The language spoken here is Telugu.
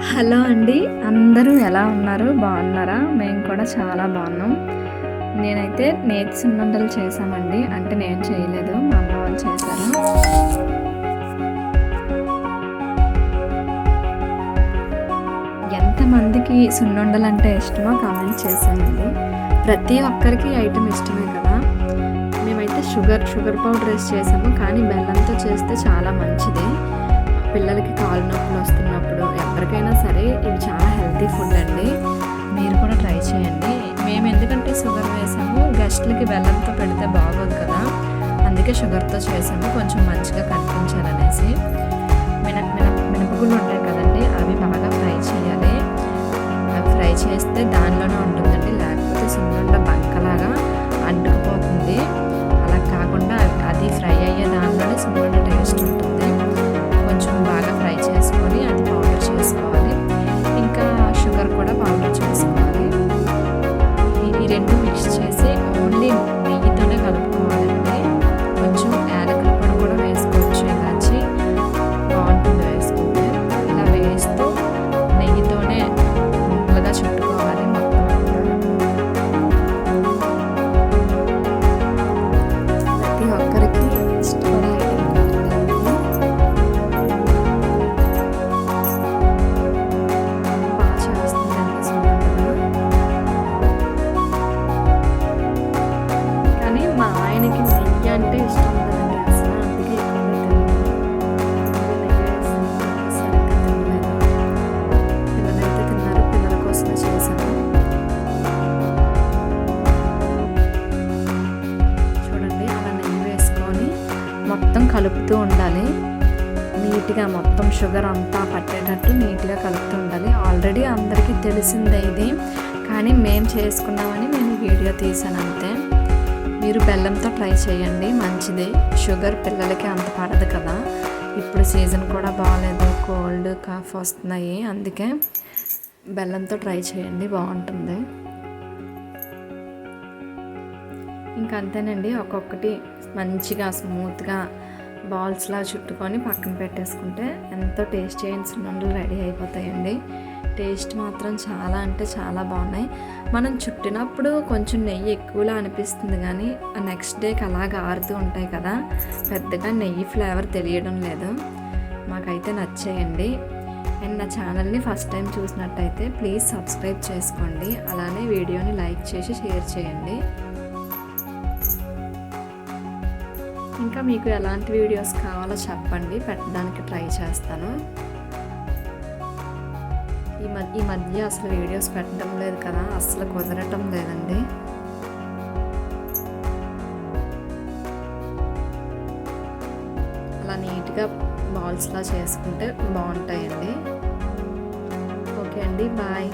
హలో అండి, అందరూ ఎలా ఉన్నారు? బాగున్నారా? మేము కూడా చాలా బాగున్నాం. నేనైతే నేతి సున్నుండలు చేశామండి. అంటే నేను చేయలేదు, మా అమ్మ వాళ్ళు చేశారు. ఎంతమందికి సున్నుండలు అంటే ఇష్టమో కామెంట్ చేశానండి. ప్రతి ఒక్కరికి ఐటెం ఇష్టమే కదా. మేమైతే షుగర్ పౌడర్ వేసి చేసాము, కానీ బెల్లంతో చేస్తే చాలా మంచిది. పిల్లలకి కాళ్ళు నొప్పులు వస్తున్నప్పుడు ఎవరికైనా సరే ఇవి చాలా హెల్తీ ఫుడ్ అండి. మీరు కూడా ట్రై చేయండి. మేము ఎందుకంటే షుగర్ వేసాము, గెస్ట్లకి బెల్లంతో పెడితే బాగోదు కదా, అందుకే షుగర్తో చేసాము, కొంచెం మంచిగా కనిపించాలనేసి. మినపగుళ్ళు ఉంటాయి కదండి, అవి బాగా ఫ్రై చేయాలి. అవి ఫ్రై చేస్తే దానిలోనే ఉంటుందండి, లేకపోతే సున్నుండ బంకలాగా అడ్డుకుపోతుంది. అలా కాకుండా అది ఫ్రై అయ్యే దానిలోనే సున్నుండ టేస్ట్ ఉంటుంది. కొంచెం బాగా ఫ్రై చేసుకొని అది పౌడర్ చేసుకోవాలి. ఇంకా షుగర్ కూడా పౌడర్ చేసుకోవాలి. ఈ రెండు మిక్స్ చేసి ఓన్లీ నెయ్యితోనే కలుపుకోవాలండి. కొంచెం యాలకుల పొడి కూడా వేసుకోవచ్చు, ఇలాచి బాగుంటుంది వేసుకుంటే. ఇలా వేస్తూ నెయ్యితోనే ముక్కలుగా చుట్టుకోవాలి మొత్తం. ప్రతి ఒక్కరికి ఇష్టపడే ఆయనకి నెయ్యి అంటే ఇష్టం కదండి అసలు, అందుకే సరిగ్గా తినలేదు. పిల్లలైతే తిన్నారు, పిల్లల కోసమే చేశాను. చూడండి, అలా నెయ్యి వేసుకొని మొత్తం కలుపుతూ ఉండాలి నీట్గా. మొత్తం షుగర్ అంతా పట్టేటట్టు నీట్గా కలుపుతూ ఉండాలి. ఆల్రెడీ అందరికీ తెలిసిందే ఇది, కానీ మేము చేసుకున్నామని నేను వీడియో తీసాను అంతే. మీరు బెల్లంతో ట్రై చేయండి, మంచిది. షుగర్ పిల్లలకి అంత పడదు కదా, ఇప్పుడు సీజన్ కూడా బాగాలేదు, కోల్డ్ కాఫ్ వస్తున్నాయి, అందుకే బెల్లంతో ట్రై చేయండి, బాగుంటుంది. ఇంకా అంతేనండి, ఒక్కొక్కటి మంచిగా స్మూత్గా బాల్స్లా చుట్టుకొని పక్కన పెట్టేసుకుంటే ఎంతో టేస్టీ అయిన సున్నుండలు రెడీ అయిపోతాయండి. టేస్ట్ మాత్రం చాలా అంటే చాలా బాగున్నాయి. మనం చుట్టినప్పుడు కొంచెం నెయ్యి ఎక్కువలా అనిపిస్తుంది, కానీ నెక్స్ట్ డేకి అలాగా ఆరుతూ ఉంటాయి కదా, పెద్దగా నెయ్యి ఫ్లేవర్ తెలియడం లేదు. మాకైతే నచ్చేయండి. అండ్ నా ఛానల్ని ఫస్ట్ టైం చూసినట్టయితే ప్లీజ్ సబ్స్క్రైబ్ చేసుకోండి. అలానే వీడియోని లైక్ చేసి షేర్ చేయండి. ఇంకా మీకు ఎలాంటి వీడియోస్ కావాలో చెప్పండి, పెట్టడానికి ట్రై చేస్తాను. ఈ మధ్య అసలు వీడియోస్ పెట్టడం లేదు కదా, అసలు కుదరటం లేదండి. అలా నీట్గా బాల్స్లా చేసుకుంటే బాగుంటాయండి. ఓకే అండి, బాయ్.